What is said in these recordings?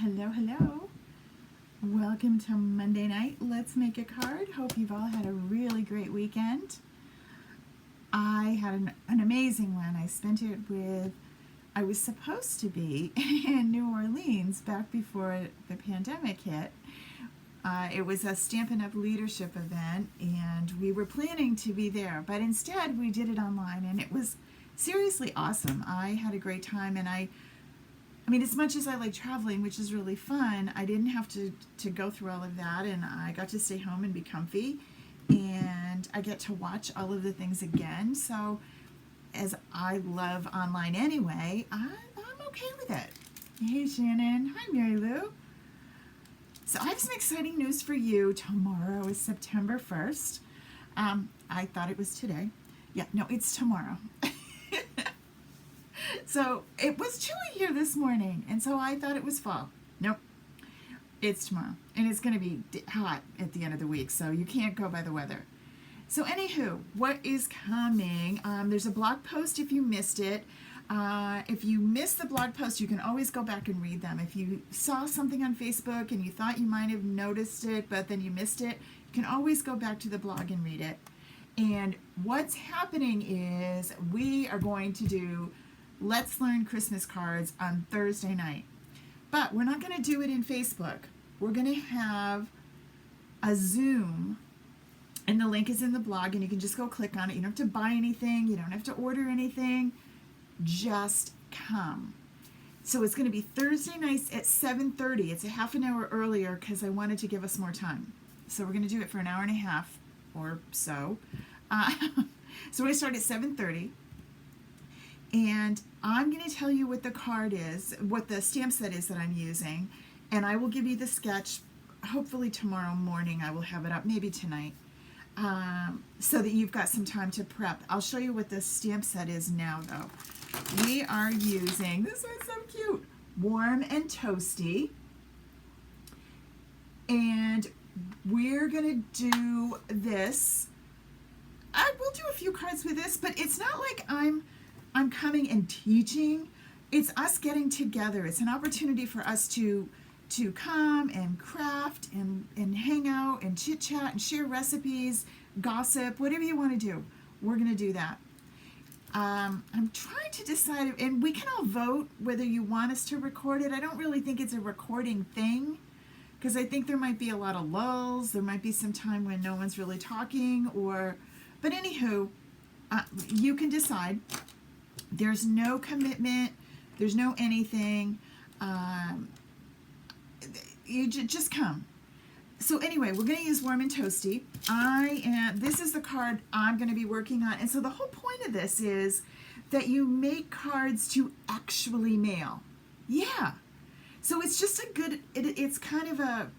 Hello, hello. Welcome to Monday night. Let's make a card. Hope you've all had a really great weekend. I had an amazing one. I spent it with, I was supposed to be in New Orleans back before the pandemic hit. It was a Stampin' Up leadership event, and we were planning to be there, but instead we did it online, and it was seriously awesome. I had a great time, and I mean, as much as I like traveling, which is really fun, I didn't have to go through all of that, and I got to stay home and be comfy, and I get to watch all of the things again. So, as I love online anyway, I'm okay with it. Hey, Shannon. Hi, Mary Lou. So I have some exciting news for you. Tomorrow is September 1st. I thought it was today. Yeah, no, it's tomorrow. So it was chilly here this morning, and so I thought it was fall. Nope, it's tomorrow, and it's going to be hot at the end of the week, so you can't go by the weather. So anywho, what is coming? There's a blog post if you missed it. If you missed the blog post, you can always go back and read them. If you saw something on Facebook and you thought you might have noticed it, but then you missed it, you can always go back to the blog and read it. And what's happening is we are going to do Let's Learn Christmas cards on Thursday night. But we're not going to do it in Facebook. We're going to have a Zoom, and the link is in the blog, and you can just go click on it. You don't have to buy anything. You don't have to order anything. Just come. So it's going to be Thursday nights at 7:30. It's a half an hour earlier because I wanted to give us more time. So we're going to do it for an hour and a half or so. So we start at 7:30. And I'm going to tell you what the card is, what the stamp set is that I'm using, and I will give you the sketch. Hopefully tomorrow morning I will have it up, maybe tonight, so that you've got some time to prep. I'll show you what the stamp set is now, though. We are using, this one's so cute, Warm and Toasty, and we're going to do this. I will do a few cards with this, but it's not like I'm coming and teaching. It's us getting together. It's an opportunity for us to come and craft and hang out and chit chat and share recipes, gossip, whatever you want to do. We're going to do that. I'm trying to decide, and we can all vote whether you want us to record it. I don't really think it's a recording thing, because I think there might be a lot of lulls. There might be some time when no one's really talking, but anywho, you can decide. There's no commitment. There's no anything. You just come. So anyway, we're going to use Warm and Toasty. This is the card I'm going to be working on. And so the whole point of this is that you make cards to actually mail. Yeah. So it's just a good, it's kind of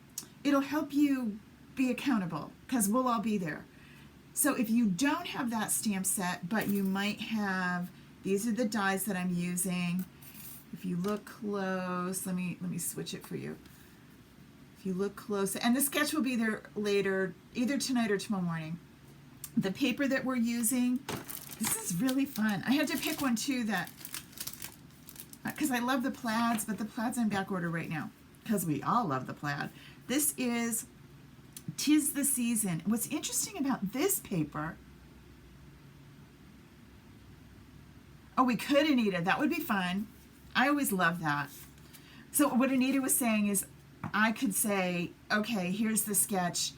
it'll help you be accountable because we'll all be there. So if you don't have that stamp set, but you might have, these are the dies that I'm using. If you look close, let me switch it for you. If you look close, and the sketch will be there later, either tonight or tomorrow morning. The paper that we're using, this is really fun. I had to pick one too because I love the plaids, but the plaid's on back order right now because we all love the plaid. This is 'Tis the Season. What's interesting about this paper, oh, we could, Anita. That would be fun. I always love that. So what Anita was saying is I could say, okay, here's the sketch.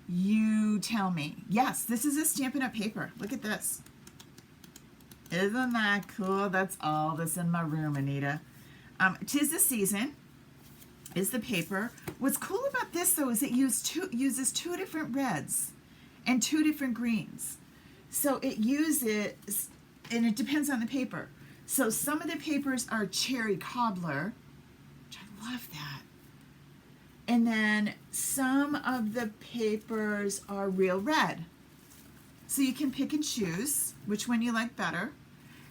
You tell me. Yes, this is a Stampin' Up paper. Look at this. Isn't that cool? That's all that's in my room, Anita. 'Tis the Season is the paper. What's cool about this, though, is it uses two different reds and two different greens. So it uses, and it depends on the paper. So some of the papers are Cherry Cobbler, which I love that. And then some of the papers are Real Red. So you can pick and choose which one you like better.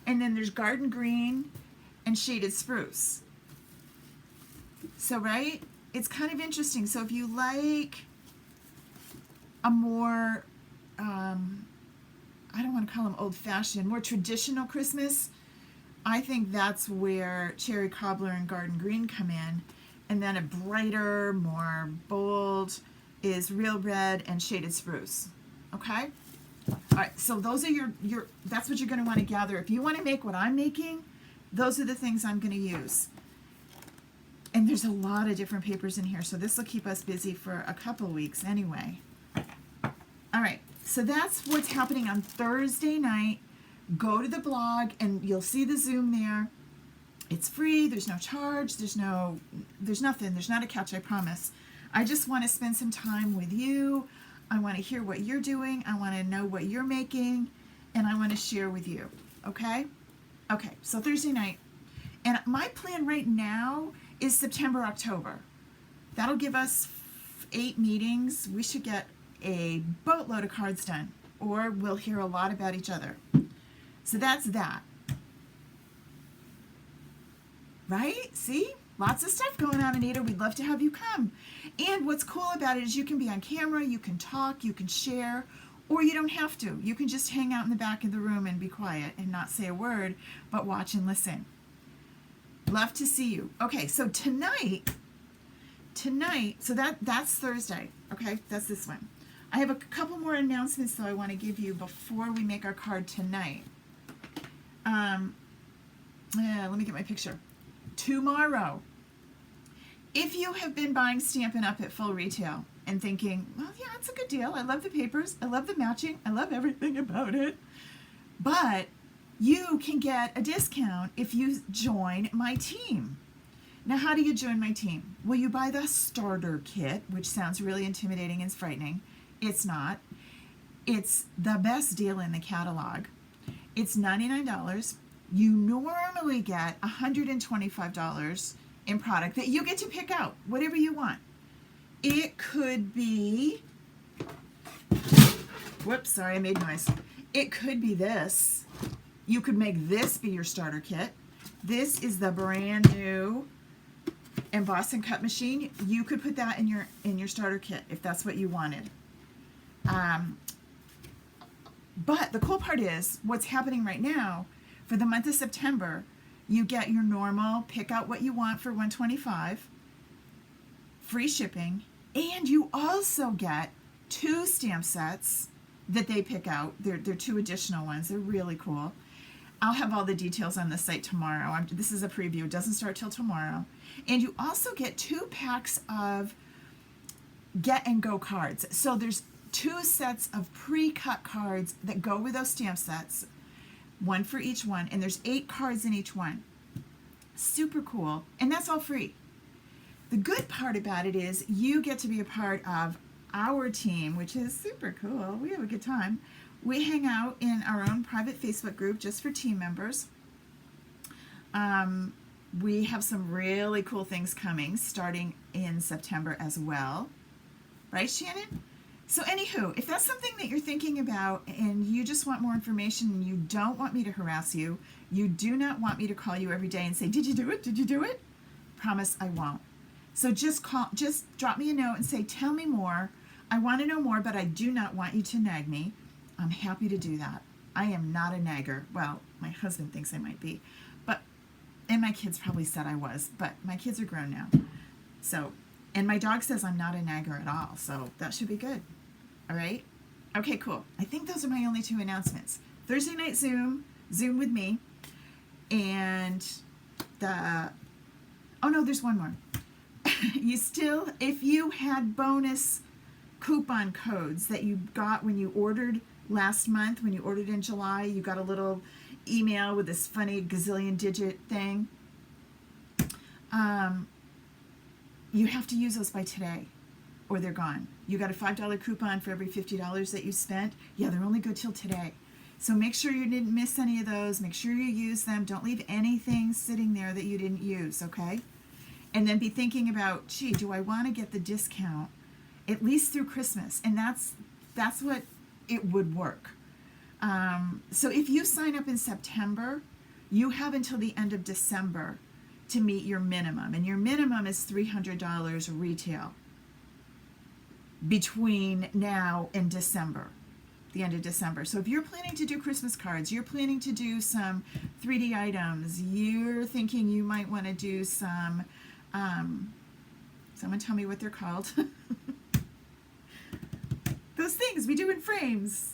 And then there's Garden Green and Shaded Spruce. So, right? It's kind of interesting. So if you like a more, I don't want to call them old-fashioned, more traditional Christmas, I think that's where Cherry Cobbler and Garden Green come in. and then a brighter, more bold is real red and shaded spruce. Okay? All right, so those are your that's what you're going to want to gather. If you want to make what I'm making, those are the things I'm going to use. And there's a lot of different papers in here, so this will keep us busy for a couple weeks anyway. All right, so that's what's happening on Thursday night. Go to the blog and you'll see the Zoom there. It's free, there's no charge, there's nothing, there's not a catch, I promise. I just want to spend some time with you. I want to hear what you're doing, I want to know what you're making, and I want to share with you, okay? Okay, so Thursday night. And my plan right now is September, October. That'll give us 8 meetings. We should get a boatload of cards done, or we'll hear a lot about each other. So that's that. Right? See? Lots of stuff going on, Anita. We'd love to have you come. And what's cool about it is you can be on camera, you can talk, you can share, or you don't have to. You can just hang out in the back of the room and be quiet and not say a word, but watch and listen. Love to see you. Okay, so tonight, so that's Thursday. Okay, that's this one. I have a couple more announcements, though, I want to give you before we make our card tonight. Let me get my picture. Tomorrow, if you have been buying Stampin' Up! At full retail and thinking, well, yeah, it's a good deal. I love the papers. I love the matching. I love everything about it. But you can get a discount if you join my team. Now, how do you join my team? Well, you buy the starter kit, which sounds really intimidating and frightening. It's not. It's the best deal in the catalog. It's $99. You normally get $125 in product that you get to pick out, whatever you want. It could be, whoops, sorry, I made noise. It could be this. You could make this be your starter kit. This is the brand new emboss and cut machine. You could put that in your starter kit if that's what you wanted. But the cool part is what's happening right now. For the month of September, you get your normal, pick out what you want for $125, free shipping, and you also get 2 stamp sets that they pick out. They're 2 additional ones. They're really cool. I'll have all the details on the site tomorrow. This is a preview. It doesn't start till tomorrow. And you also get 2 packs of get and go cards. So there's 2 sets of pre-cut cards that go with those stamp sets. 1 for each one, and there's 8 cards in each one. Super cool, and that's all free. The good part about it is you get to be a part of our team, which is super cool. We have a good time. We hang out in our own private Facebook group just for team members. We have some really cool things coming starting in September as well. Right, Shannon? So anywho, if that's something that you're thinking about and you just want more information and you don't want me to harass you, you do not want me to call you every day and say, did you do it? Did you do it? Promise I won't. So just drop me a note and say, tell me more. I want to know more, but I do not want you to nag me. I'm happy to do that. I am not a nagger. Well, my husband thinks I might be, and my kids probably said I was, but my kids are grown now. So, and my dog says I'm not a nagger at all, so that should be good. All right? Okay, cool. I think those are my only 2 announcements. Thursday night Zoom with me, and oh no, there's one more. If you had bonus coupon codes that you got when you ordered last month, when you ordered in July, you got a little email with this funny gazillion digit thing. You have to use those by today or they're gone. You got a $5 coupon for every $50 that you spent. Yeah, they're only good till today. So make sure you didn't miss any of those. Make sure you use them. Don't leave anything sitting there that you didn't use, okay? And then be thinking about, gee, do I want to get the discount at least through Christmas? And that's what it would work. So if you sign up in September, you have until the end of December to meet your minimum. And your minimum is $300 retail between now and December, the end of December. So if you're planning to do Christmas cards, you're planning to do some 3D items, you're thinking you might want to do some Someone tell me what they're called. Those things we do in frames.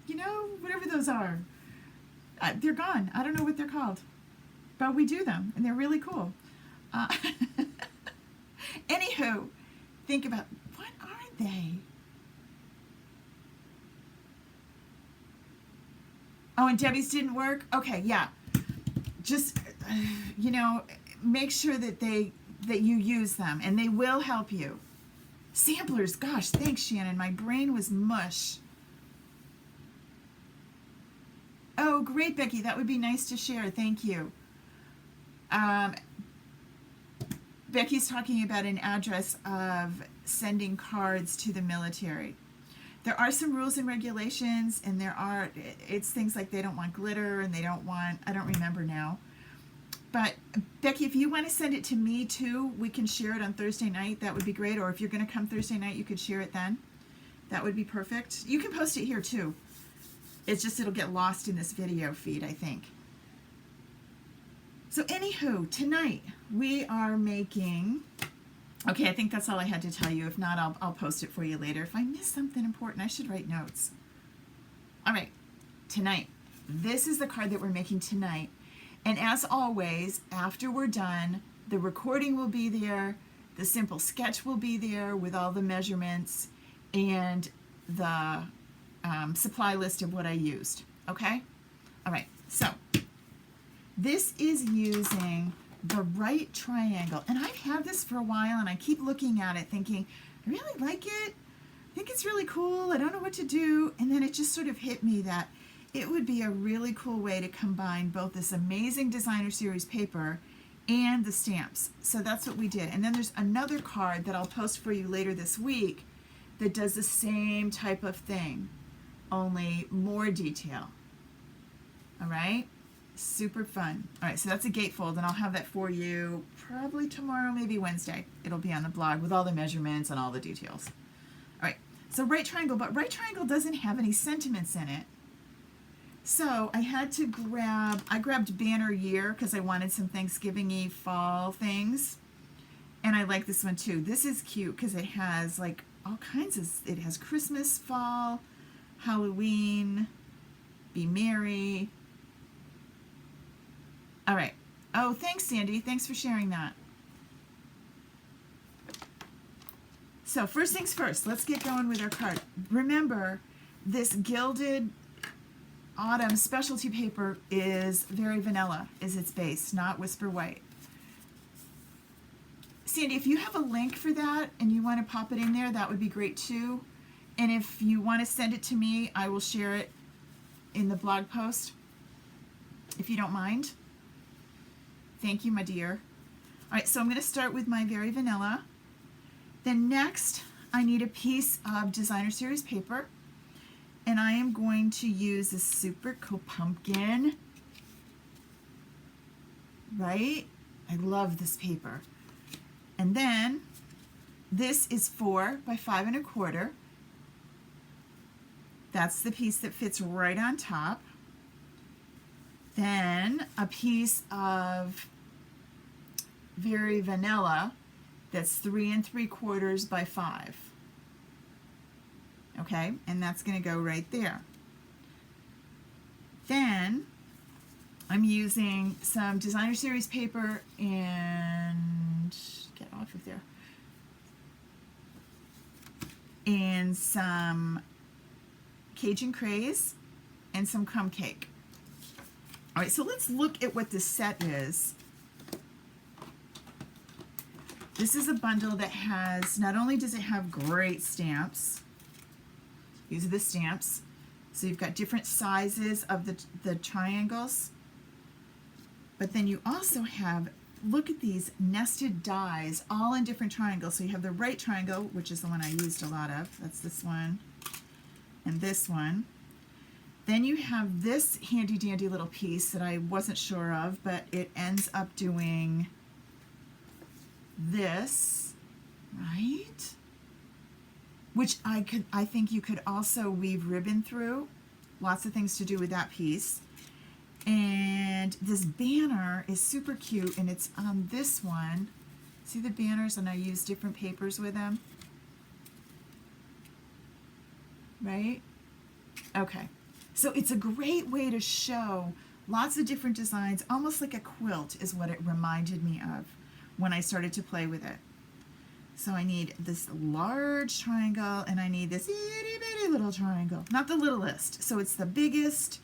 You know, whatever those are. They're gone. I don't know what they're called. But we do them, and they're really cool. Anywho, think about, what are they? Oh, and Debbie's didn't work? Okay, yeah. Just, you know, make sure that you use them, and they will help you. Samplers, gosh, thanks, Shannon. My brain was mush. Oh, great, Becky. That would be nice to share. Thank you. Becky's talking about an address of sending cards to the military. There are some rules and regulations, and it's things like they don't want glitter, and they don't want, I don't remember now. But Becky, if you want to send it to me too, we can share it on Thursday night. That would be great. Or if you're going to come Thursday night, you could share it then. That would be perfect. You can post it here too. It's just it'll get lost in this video feed, I think. So anywho, tonight we are making, okay, I think that's all I had to tell you. If not, I'll post it for you later. If I miss something important, I should write notes. All right, tonight, this is the card that we're making tonight. And as always, after we're done, the recording will be there, the simple sketch will be there with all the measurements, and the supply list of what I used, okay? All right, so this is using the right triangle, and I've had this for a while, and I keep looking at it thinking, I really like it, I think it's really cool, I don't know what to do, and then it just sort of hit me that it would be a really cool way to combine both this amazing designer series paper and the stamps. So that's what we did. And then there's another card that I'll post for you later this week that does the same type of thing, only more detail. All right? Super fun. All right, so that's a gatefold, and I'll have that for you probably tomorrow, maybe Wednesday. It'll be on the blog with all the measurements and all the details. All right, so right triangle, but right triangle doesn't have any sentiments in it. So I had to I grabbed Banner Year because I wanted some Thanksgiving-y fall things. And I like this one too. This is cute because it has like all kinds of, it has Christmas, fall, Halloween, Be Merry. All right. Oh, thanks, Sandy. Thanks for sharing that. So first things first, let's get going with our card. Remember, this gilded Autumn specialty paper is Very Vanilla, is its base, not Whisper White. Sandy, if you have a link for that and you want to pop it in there, that would be great too. And if you want to send it to me, I will share it in the blog post, if you don't mind. Thank you, my dear. All right, so I'm going to start with my Very Vanilla. Then next, I need a piece of designer series paper. And I am going to use this Super Cool Pumpkin, right? I love this paper. And then this is 4 by 5 1/4. That's the piece that fits right on top. Then a piece of Very Vanilla that's 3 3/4 by 5. Okay, and that's going to go right there. Then I'm using some designer series paper and get off of there, and some Cajun Craze and some crumb cake. All right, so let's look at what this set is. This is a bundle that has, not only does it have great stamps, these are the stamps. So you've got different sizes of the triangles. But then you also have, look at these nested dies, all in different triangles. So you have the right triangle, which is the one I used a lot of. That's this one and this one. Then you have this handy dandy little piece that I wasn't sure of, but it ends up doing this, right? Which I think you could also weave ribbon through. Lots of things to do with that piece. And this banner is super cute, and it's on this one. See the banners, and I use different papers with them, right? Okay, so it's a great way to show lots of different designs, almost like a quilt is what it reminded me of when I started to play with it. So I need this large triangle, and I need this itty bitty little triangle, not the littlest. So it's the biggest.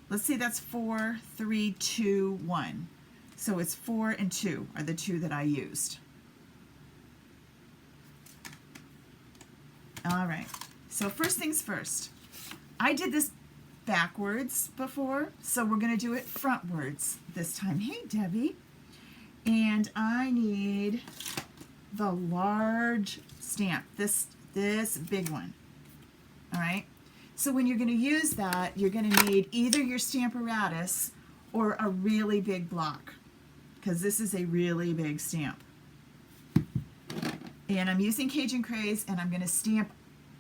Let's say that's 4, 3, 2, 1. So it's 4 and 2 are the two that I used. All right, so first things first. I did this backwards before, so we're going to do it frontwards this time. Hey, Debbie. And I need the large stamp, this big one. All right, so when you're going to use that, you're going to need either your Stamparatus or a really big block, because this is a really big stamp. And I'm using Cajun Craze, and I'm going to stamp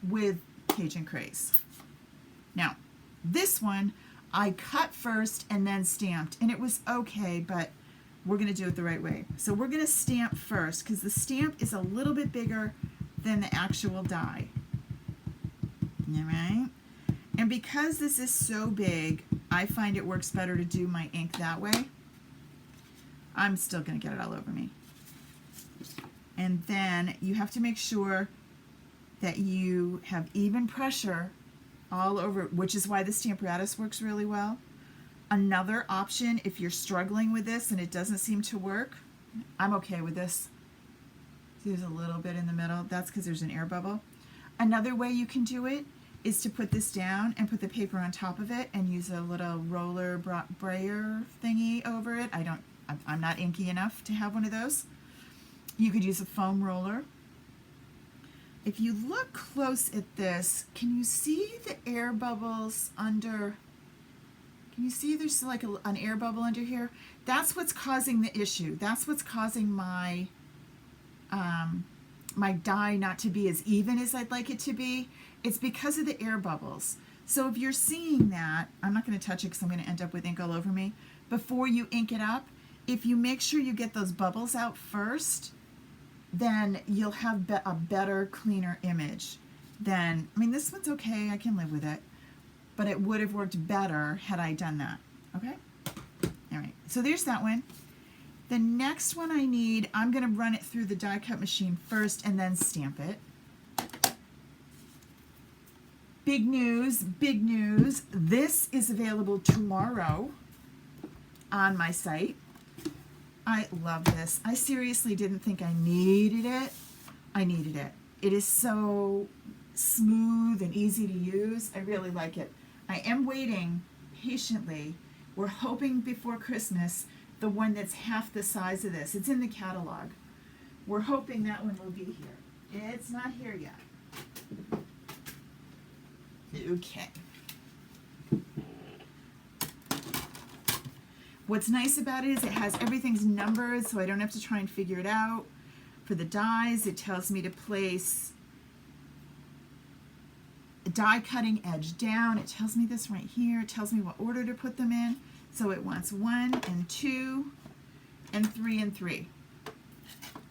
with Cajun Craze. Now, this one I cut first and then stamped, and it was okay, but we're going to do it the right way. So we're going to stamp first, because the stamp is a little bit bigger than the actual die. All right? And because this is so big, I find it works better to do my ink that way. I'm still going to get it all over me. And then you have to make sure that you have even pressure all over, which is why the Stamparatus works really well. Another option, if you're struggling with this and it doesn't seem to work, I'm okay with this. See, there's a little bit in the middle. That's because there's an air bubble. Another way you can do it is to put this down and put the paper on top of it and use a little roller brayer thingy over it. I'm not inky enough to have one of those. You could use a foam roller. If you look close at this, can you see the air bubbles under? Can you see there's like an air bubble under here? That's what's causing the issue. That's what's causing my my die not to be as even as I'd like it to be. It's because of the air bubbles. So if you're seeing that, I'm not going to touch it because I'm going to end up with ink all over me. Before you ink it up, if you make sure you get those bubbles out first, then you'll have a better, cleaner image than, I mean, this one's okay, I can live with it, but it would have worked better had I done that, okay? All right, so there's that one. The next one I need, I'm going to run it through the die cut machine first and then stamp it. Big news, big news. This is available tomorrow on my site. I love this. I seriously didn't think I needed it. I needed it. It is so smooth and easy to use. I really like it. I am waiting patiently. We're hoping before Christmas, the one that's half the size of this. It's in the catalog. We're hoping that one will be here. It's not here yet. Okay. What's nice about it is it has everything's numbered, so I don't have to try and figure it out. For the dies, it tells me to place a die cutting edge down. It tells me this right here. It tells me what order to put them in. So it wants 1 and 2 and 3 and 3.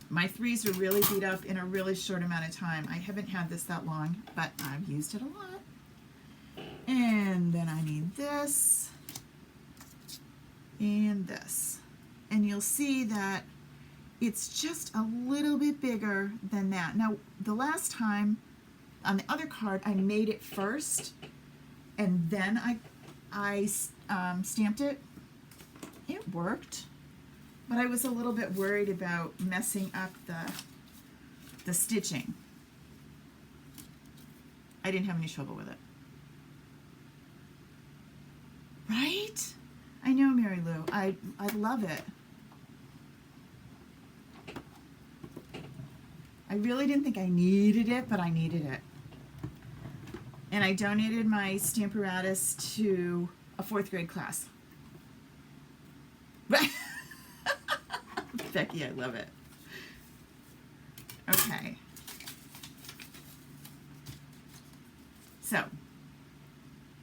My 3s are really beat up in a really short amount of time. I haven't had this that long, but I've used it a lot. And then I need this and this. And you'll see that it's just a little bit bigger than that. Now, the last time on the other card, I made it first and then I stamped it. It worked, but I was a little bit worried about messing up the stitching. I didn't have any trouble with it. Right? I know, Mary Lou. I love it. I really didn't think I needed it, but I needed it. And I donated my Stamparatus to a 4th grade class. Becky, I love it. Okay. So,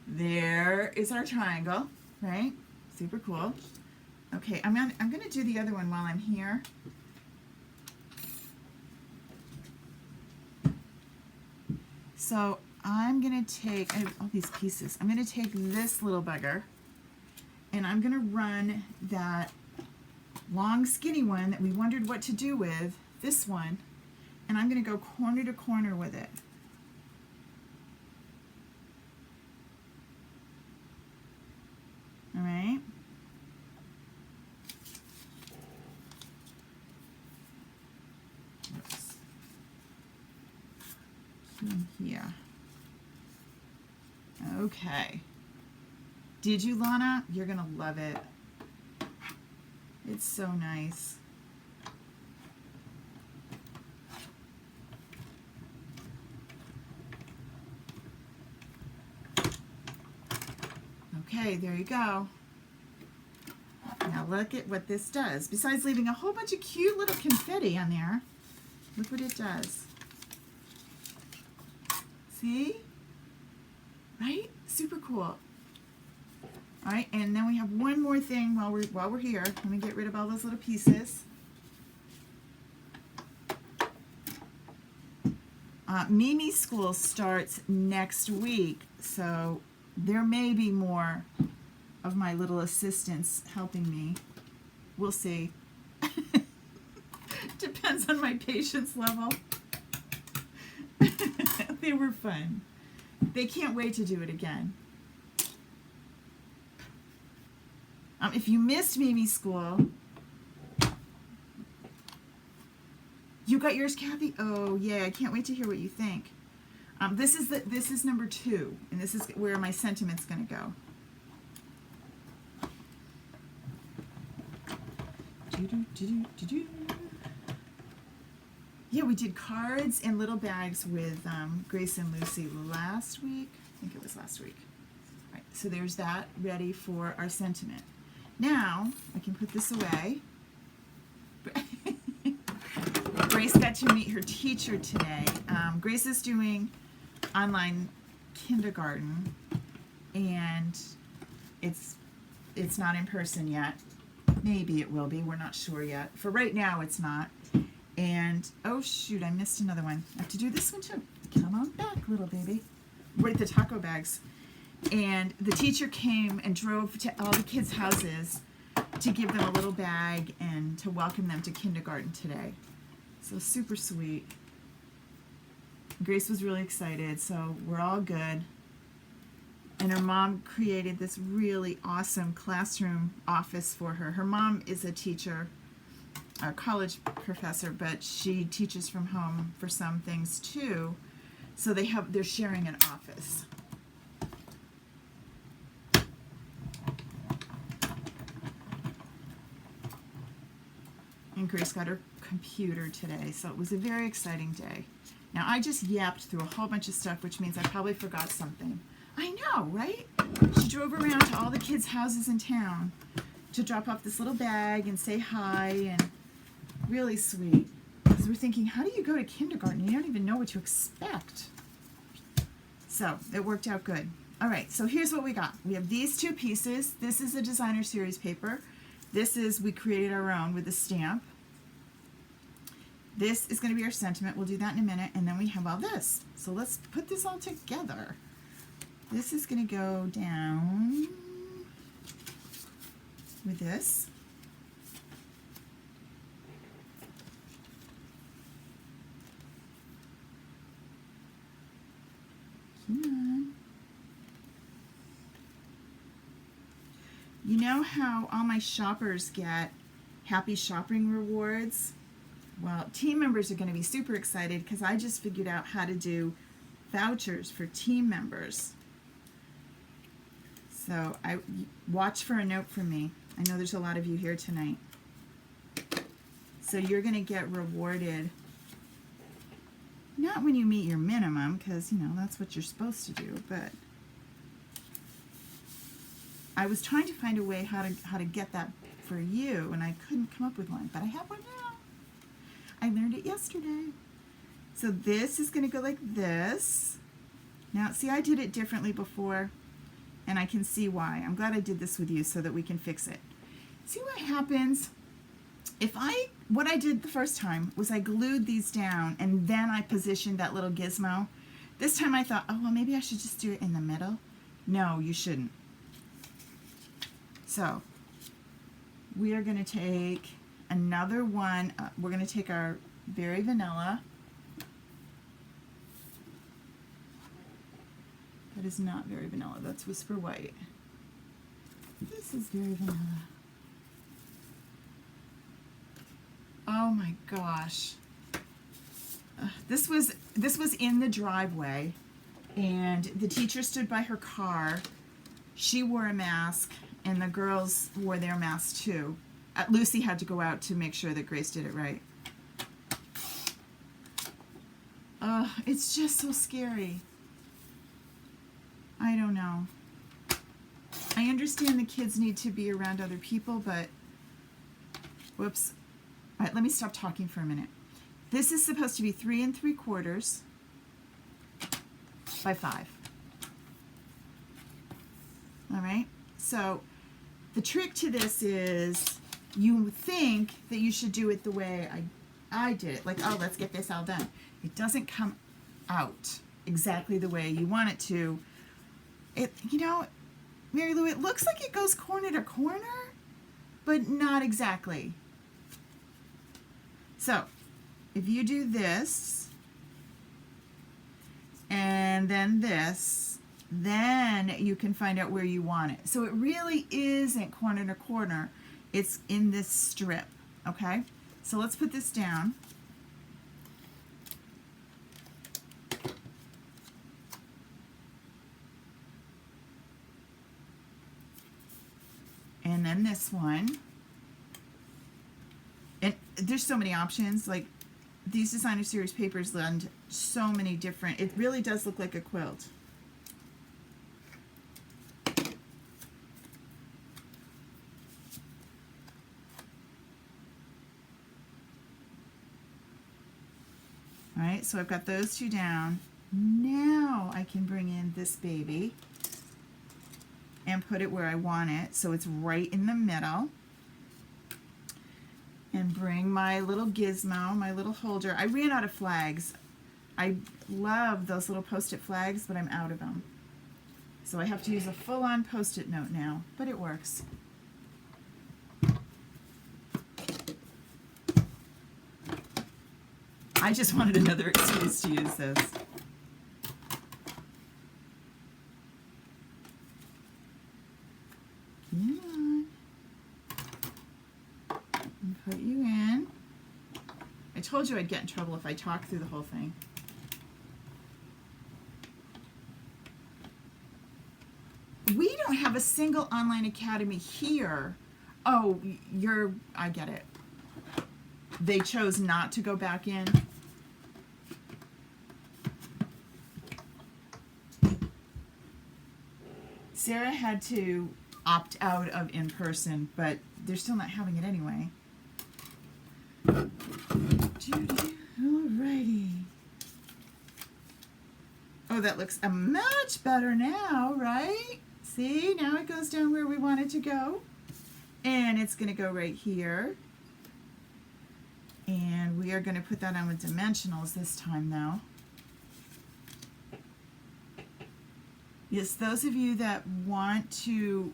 there is our triangle, right? Super cool. Okay, I'm gonna do the other one while I'm here. So I'm going to take, I have all these pieces, I'm going to take this little bugger and I'm going to run that long skinny one that we wondered what to do with, this one, and I'm going to go corner to corner with it. All right. Oops. In here. Okay. Did you, Lana? You're going to love it. It's so nice. Okay, there you go. Now look at what this does. Besides leaving a whole bunch of cute little confetti on there, look what it does. See? Right? Super cool. All right, and then we have one more thing while we're here. Let me get rid of all those little pieces. Mimi's school starts next week, so there may be more of my little assistants helping me. We'll see. Depends on my patience level. They were fun. They can't wait to do it again. If you missed Mimi's school, you got yours, Kathy? Oh, yeah, I can't wait to hear what you think. This is number 2, and this is where my sentiment's going to go. Yeah, we did cards and little bags with Grace and Lucy last week. I think it was last week. All right, so there's that ready for our sentiment. Now, I can put this away. Grace got to meet her teacher today. Grace is doing online kindergarten, and it's not in person yet. Maybe it will be. We're not sure yet. For right now, it's not. And, oh shoot, I missed another one. I have to do this one too. Come on back, little baby. Right, the taco bags. And the teacher came and drove to all the kids' houses to give them a little bag and to welcome them to kindergarten today. So super sweet. Grace was really excited, so we're all good. And her mom created this really awesome classroom office for her. Her mom is a teacher, a college professor, but she teaches from home for some things too. So they're sharing an office. And Grace got her computer today, so it was a very exciting day. Now, I just yapped through a whole bunch of stuff, which means I probably forgot something. I know, right? She drove around to all the kids' houses in town to drop off this little bag and say hi, and really sweet. Because we're thinking, how do you go to kindergarten? You don't even know what to expect. So, it worked out good. All right, so here's what we got. We have these 2 pieces. This is a designer series paper. This is, we created our own with a stamp. This is going to be our sentiment. We'll do that in a minute. And then we have all this. So let's put this all together. This is going to go down with this. Come on. You know how all my shoppers get happy shopping rewards? Well, team members are going to be super excited because I just figured out how to do vouchers for team members. So watch for a note from me. I know there's a lot of you here tonight. So you're going to get rewarded, not when you meet your minimum, because, you know, that's what you're supposed to do, but I was trying to find a way how to get that for you, and I couldn't come up with one, but I have one now. I learned it yesterday. So this is going to go like this. Now, see, I did it differently before, and I can see why. I'm glad I did this with you so that we can fix it. See what happens if what I did the first time was I glued these down and then I positioned that little gizmo. This time I thought, oh, well, maybe I should just do it in the middle. No, you shouldn't. So we are going to take another one. We're going to take our Very Vanilla. That is not Very Vanilla. That's Whisper White. This is Very Vanilla. Oh my gosh. This was in the driveway, and the teacher stood by her car. She wore a mask, and the girls wore their masks too. Lucy had to go out to make sure that Grace did it right. It's just so scary. I don't know. I understand the kids need to be around other people, but whoops. All right, let me stop talking for a minute. This is supposed to be 3 3/4 by 5. All right, so the trick to this is you think that you should do it the way I did it. Like, oh, let's get this all done. It doesn't come out exactly the way you want it to. You know, Mary Lou, it looks like it goes corner to corner, but not exactly. So if you do this, and then this, then you can find out where you want it. So it really isn't corner to corner. It's in this strip, okay? So let's put this down. And then this one. And there's so many options. Like, these designer series papers lend so many different, it really does look like a quilt. All right, so I've got those two down. Now I can bring in this baby and put it where I want it, so it's right in the middle. And bring my little gizmo, my little holder. I ran out of flags. I love those little post-it flags, but I'm out of them. So I have to use a full-on post-it note now, but it works. I just wanted another excuse to use this. Come on. And put you in. I told you I'd get in trouble if I talked through the whole thing. We don't have a single online academy here. Oh, I get it. They chose not to go back in. Sarah had to opt out of in-person, but they're still not having it anyway. Alrighty. Oh, that looks much better now, right? See, now it goes down where we want it to go. And it's going to go right here. And we are going to put that on with dimensionals this time, though. Yes, those of you that want to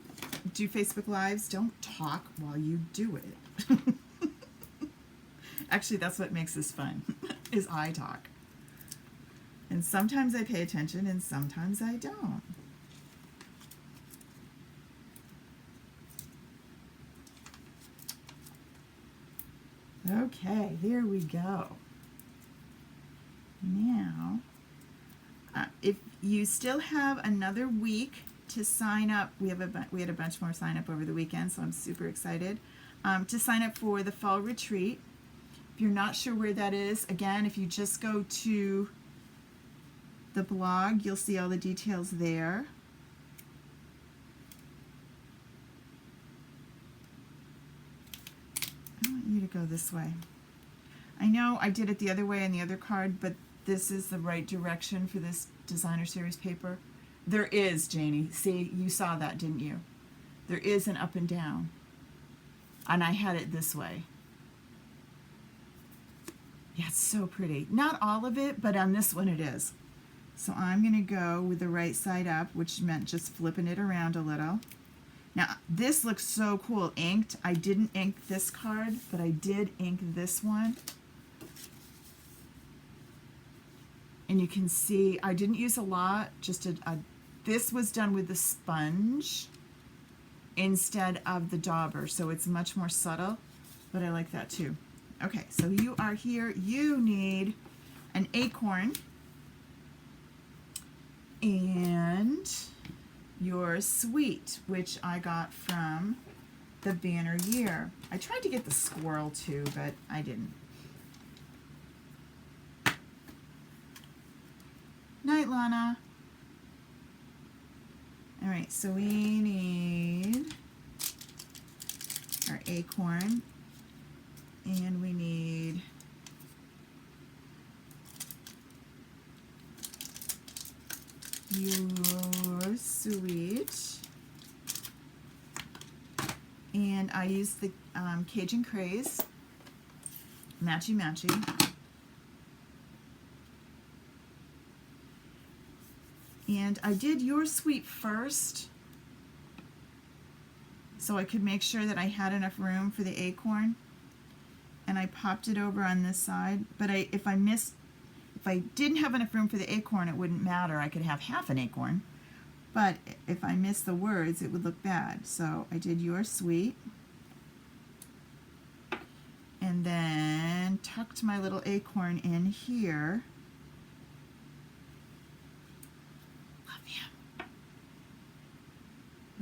do Facebook Lives, don't talk while you do it. Actually, that's what makes this fun, is I talk. And sometimes I pay attention and sometimes I don't. Okay, there we go. Now, if you still have another week to sign up, we had a bunch more sign up over the weekend, so I'm super excited to sign up for the fall retreat. If you're not sure where that is, again, if you just go to the blog, you'll see all the details there. I want you to go this way. I know I did it the other way on the other card, but this is the right direction for this designer series paper. There is, Janie. See, you saw that, didn't you? There is an up and down. And I had it this way. Yeah, it's so pretty. Not all of it, but on this one it is. So I'm going to go with the right side up, which meant just flipping it around a little. Now, this looks so cool inked. I didn't ink this card, but I did ink this one. And you can see I didn't use a lot, just this was done with the sponge instead of the dauber, so it's much more subtle, but I like that too. Okay, so you are here. You need an acorn and your sweet, which I got from the Banner Year. I tried to get the squirrel too, but I didn't. Night, Lana. All right, so we need our acorn, and we need your sweet, and I used the Cajun Craze, matchy matchy. And I did your sweet first so I could make sure that I had enough room for the acorn, and I popped it over on this side. But if I didn't have enough room for the acorn, it wouldn't matter. I could have half an acorn, but if I missed the words, it would look bad. So I did your sweet, and then tucked my little acorn in here.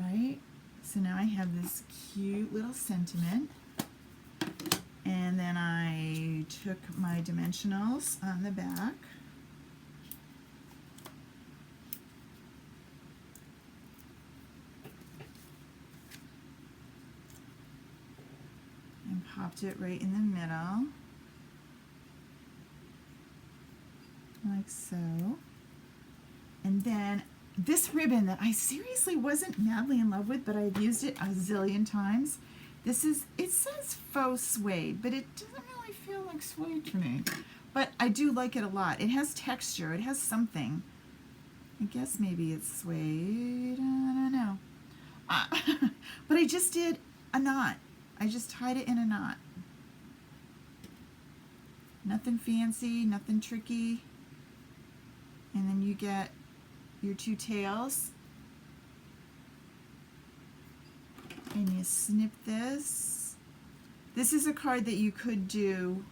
Right? So now I have this cute little sentiment, and then I took my dimensionals on the back and popped it right in the middle, like so. And then this ribbon that I seriously wasn't madly in love with, but I've used it a zillion times. It says faux suede, but it doesn't really feel like suede to me. But I do like it a lot. It has texture. It has something. I guess maybe it's suede. I don't know. But I just did a knot. I just tied it in a knot. Nothing fancy, nothing tricky. And then you get your two tails, and you snip this. This is a card that you could do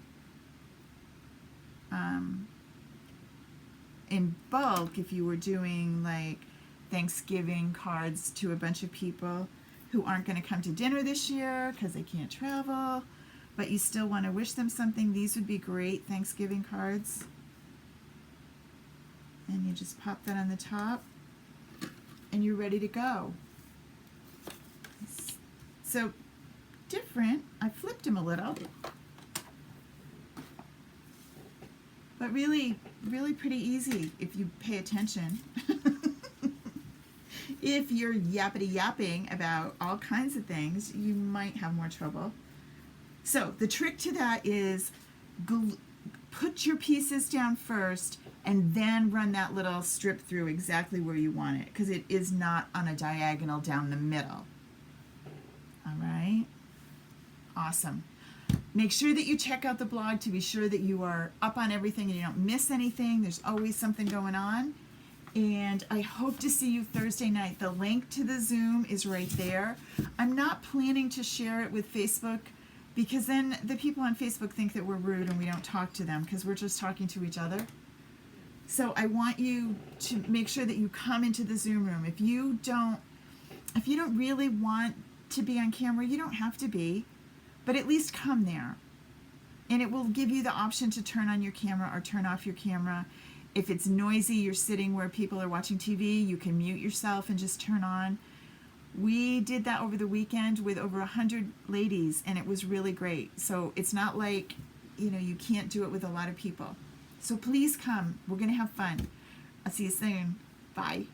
in bulk if you were doing like Thanksgiving cards to a bunch of people who aren't going to come to dinner this year because they can't travel, but you still want to wish them something. These would be great Thanksgiving cards. And you just pop that on the top, and you're ready to go. So different. I flipped him a little, but really, really pretty easy if you pay attention. If you're yappity yapping about all kinds of things, you might have more trouble. So the trick to that is put your pieces down first, and then run that little strip through exactly where you want it, because it is not on a diagonal down the middle. All right? Awesome. Make sure that you check out the blog to be sure that you are up on everything and you don't miss anything. There's always something going on. And I hope to see you Thursday night. The link to the Zoom is right there. I'm not planning to share it with Facebook, because then the people on Facebook think that we're rude and we don't talk to them, because we're just talking to each other. So I want you to make sure that you come into the Zoom room. If you don't really want to be on camera, you don't have to be, but at least come there. And it will give you the option to turn on your camera or turn off your camera. If it's noisy, you're sitting where people are watching TV, you can mute yourself and just turn on. We did that over the weekend with over 100 ladies, and it was really great. So it's not like, you can't do it with a lot of people. So please come. We're going to have fun. I'll see you soon. Bye.